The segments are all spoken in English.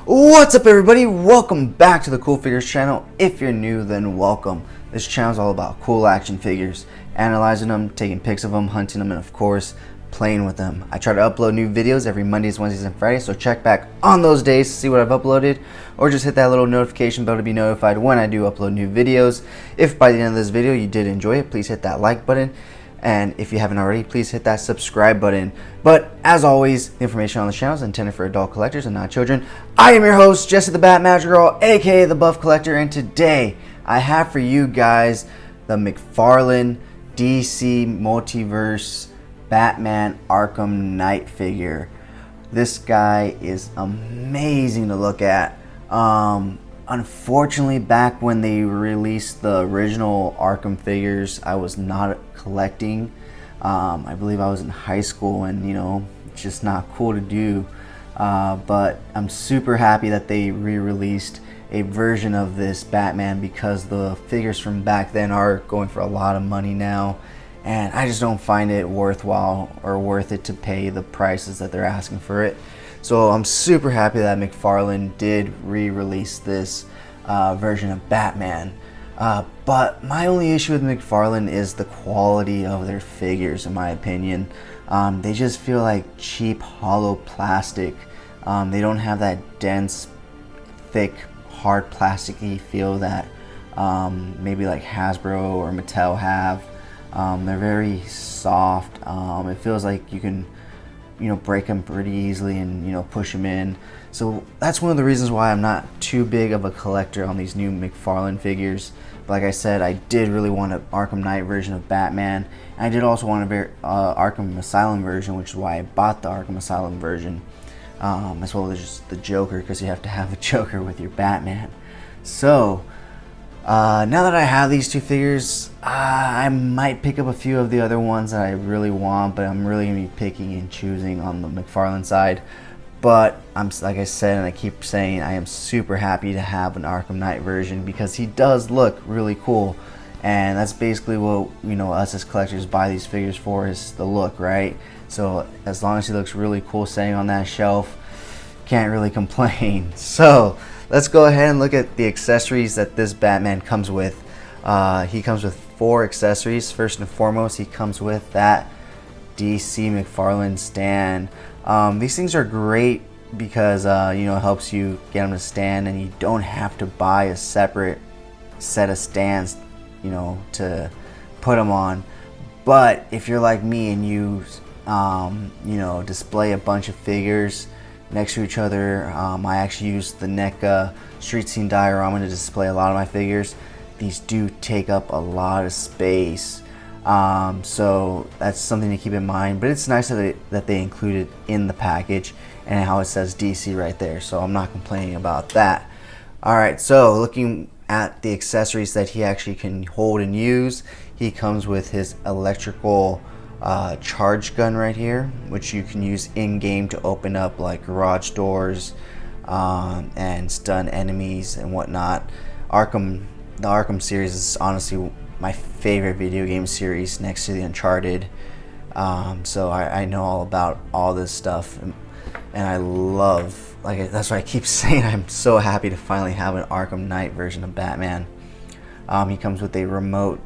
What's up, everybody? Welcome back to the CoolFigurez channel. If you're new, then welcome. This channel is all about cool action figures, analyzing them, taking pics of them, hunting them, and of course playing with them. I try to upload new videos every Mondays, Wednesdays, and Fridays, so check back on those days to see what I've uploaded, or just hit that little notification bell to be notified when I do upload new videos. If by the end of this video you did enjoy it, please hit that like button. And if you haven't already, please hit that subscribe button. But as always, the information on the channel is intended for adult collectors and not children. I am your host, Jesse the Bat Magic Girl, aka the Buff Collector, and today I have for you guys the McFarlane DC Multiverse Batman Arkham Knight figure. This guy is amazing to look at. Unfortunately, back when they released the original Arkham figures, I was not collecting. I believe I was in high school, and it's just not cool to do. But I'm super happy that they re-released a version of this Batman, because the figures from back then are going for a lot of money now, and I just don't find it worthwhile or worth it to pay the prices that they're asking for it. So I'm super happy that McFarlane did re-release this version of Batman. But my only issue with McFarlane is the quality of their figures, in my opinion. They just feel like cheap, hollow plastic. They don't have that dense, thick, hard plasticky feel that maybe like Hasbro or Mattel have. They're very soft. It feels like you can break them pretty easily and push them in. So that's one of the reasons why I'm not too big of a collector on these new McFarlane figures. But like I said, I did really want an Arkham Knight version of Batman, and I did also want a Arkham Asylum version, which is why I bought the Arkham Asylum version, as well as just the Joker, because you have to have a Joker with your Batman. So now that I have these two figures, I might pick up a few of the other ones that I really want, but I'm really going to be picking and choosing on the McFarlane side. But like I said, and I keep saying, I am super happy to have an Arkham Knight version, because he does look really cool. And that's basically what us as collectors buy these figures for, is the look, right? So as long as he looks really cool sitting on that shelf, can't really complain. So let's go ahead and look at the accessories that this Batman comes with. He comes with 4 accessories. First and foremost, he comes with that DC McFarlane stand. These things are great because it helps you get them to stand, and you don't have to buy a separate set of stands to put them on. But if you're like me and you display a bunch of figures next to each other, I actually use the NECA street scene diorama to display a lot of my figures. These do take up a lot of space, so that's something to keep in mind. But it's nice that they include it in the package, and how it says DC right there, so I'm not complaining about that. Alright, so looking at the accessories that he actually can hold and use, he comes with his electrical charge gun right here, which you can use in-game to open up like garage doors and stun enemies and whatnot. The Arkham series is honestly my favorite video game series next to the Uncharted. So I know all about all this stuff, and I love, that's why I keep saying I'm so happy to finally have an Arkham Knight version of Batman. He comes with a remote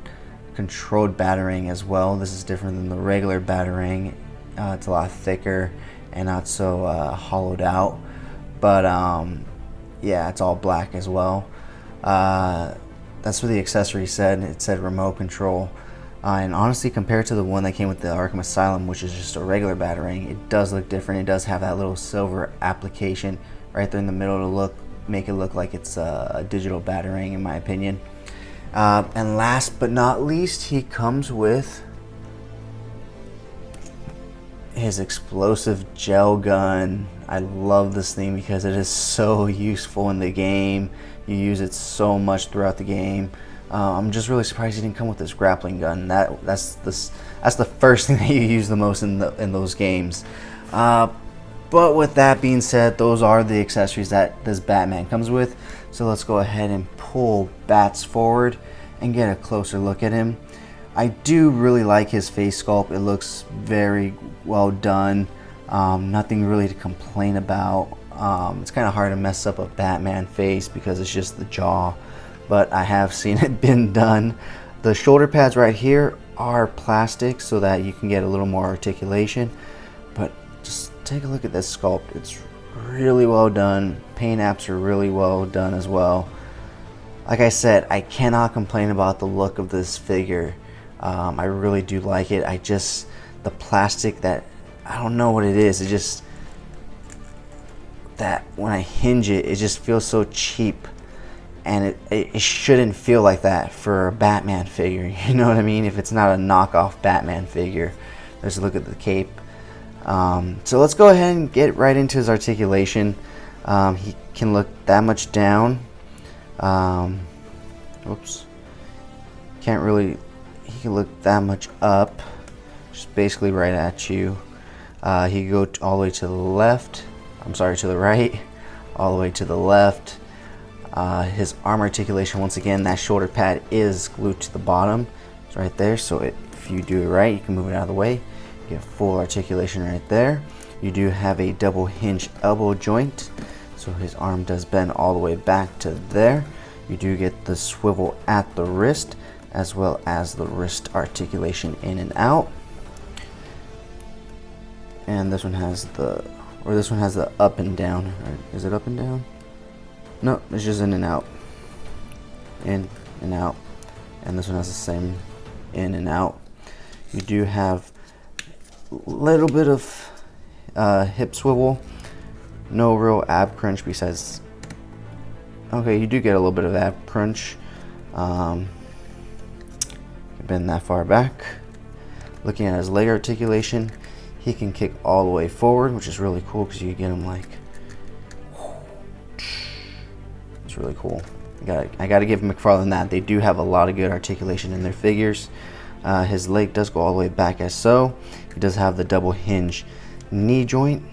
controlled Batarang as well. This is different than the regular Batarang. It's a lot thicker and not so hollowed out, but yeah, it's all black as well. That's what the accessory said. It said remote control, and honestly, compared to the one that came with the Arkham Asylum, which is just a regular Batarang, it does look different. It does have that little silver application right there in the middle to make it look like it's a digital Batarang, in my opinion. And last but not least, he comes with his explosive gel gun. I love this thing because it is so useful in the game. You use it so much throughout the game. I'm just really surprised he didn't come with this grappling gun. That's the first thing that you use the most in those games. But with that being said, those are the accessories that this Batman comes with. So let's go ahead and pull Bats forward and get a closer look at him. I do really like his face sculpt. It looks very well done. Nothing really to complain about. It's kind of hard to mess up a Batman face because it's just the jaw, but I have seen it been done. The shoulder pads right here are plastic so that you can get a little more articulation, but just take a look at this sculpt. It's really well done. Paint apps are really well done as well. Like I said, I cannot complain about the look of this figure. I really do like it. The plastic, that, I don't know what it is. It just, that when I hinge it, it just feels so cheap. And it shouldn't feel like that for a Batman figure. You know what I mean? If it's not a knockoff Batman figure. Let's look at the cape. So let's go ahead and get right into his articulation. He can look that much down. Oops. Can't really. He can look that much up. Just basically right at you. He can go all the way to the left. I'm sorry, to the right. All the way to the left. His arm articulation, once again, that shoulder pad is glued to the bottom. It's right there, so if you do it right, you can move it out of the way. You get full articulation right there. You do have a double hinge elbow joint, so his arm does bend all the way back to there. You do get the swivel at the wrist, as well as the wrist articulation in and out. And this one has the up and down. Is it up and down? No, it's just in and out. In and out. And this one has the same in and out. You do have a little bit of hip swivel. No real ab crunch besides. Okay, you do get a little bit of ab crunch. Bend that far back. Looking at his leg articulation, he can kick all the way forward, which is really cool because you get him like. It's really cool. I gotta give McFarlane that. They do have a lot of good articulation in their figures. His leg does go all the way back as so. He does have the double hinge knee joint,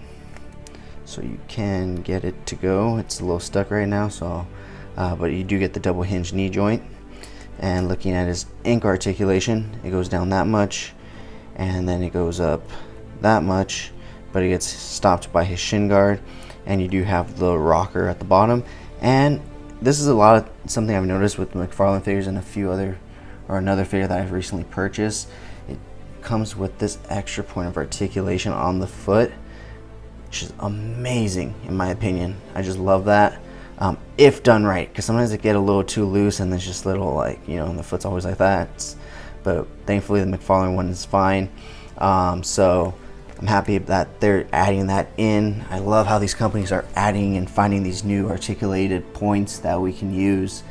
so you can get it to go. It's a little stuck right now, so but you do get the double hinge knee joint. And looking at his ankle articulation, it goes down that much, and then it goes up that much, but it gets stopped by his shin guard. And you do have the rocker at the bottom. And this is something I've noticed with McFarlane figures and another figure that I've recently purchased. It comes with this extra point of articulation on the foot, which is amazing in my opinion. I just love that, if done right, because sometimes it get a little too loose and it's just little, like, you know, and the foot's always like that. But thankfully the McFarlane one is fine. So I'm happy that they're adding that in. I love how these companies are adding and finding these new articulated points that we can use.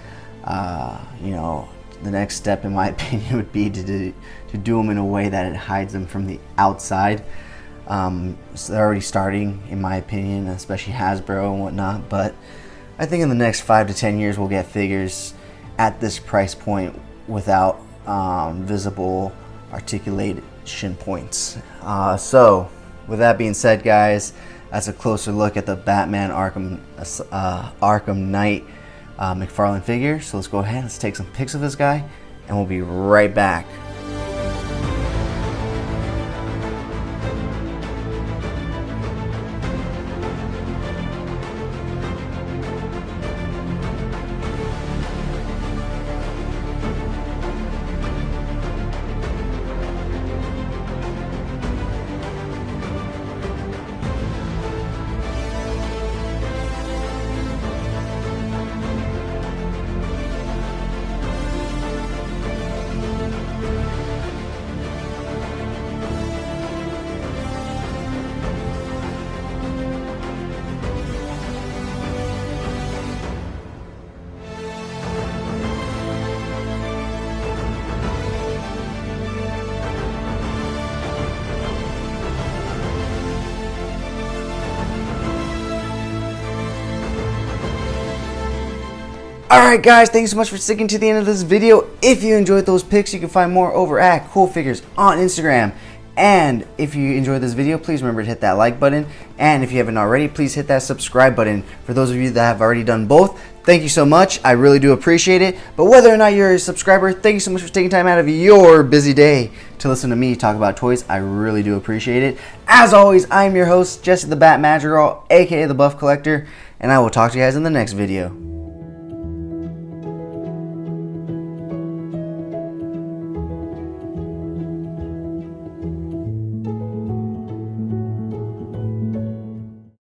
You know, the next step in my opinion would be to do them in a way that it hides them from the outside. So they're already starting, in my opinion, especially Hasbro and whatnot. But I think in the next 5 to 10 years we'll get figures at this price point without visible articulation points. So with that being said, guys, that's a closer look at the Batman Arkham Knight McFarlane figure. So let's go ahead, let's take some pics of this guy, and we'll be right back. Alright guys, thanks so much for sticking to the end of this video. If you enjoyed those pics, you can find more over at CoolFigurez on Instagram And if you enjoyed this video, please remember to hit that like button. And if you haven't already, please hit that subscribe button. For those of you that have already done both, thank you so much. I really do appreciate it. But whether or not you're a subscriber, thank you so much for taking time out of your busy day to listen to me talk about toys. I really do appreciate it. As always, I'm your host, Jesse the Bat Madrigal, aka the Buff Collector, and I will talk to you guys in the next video.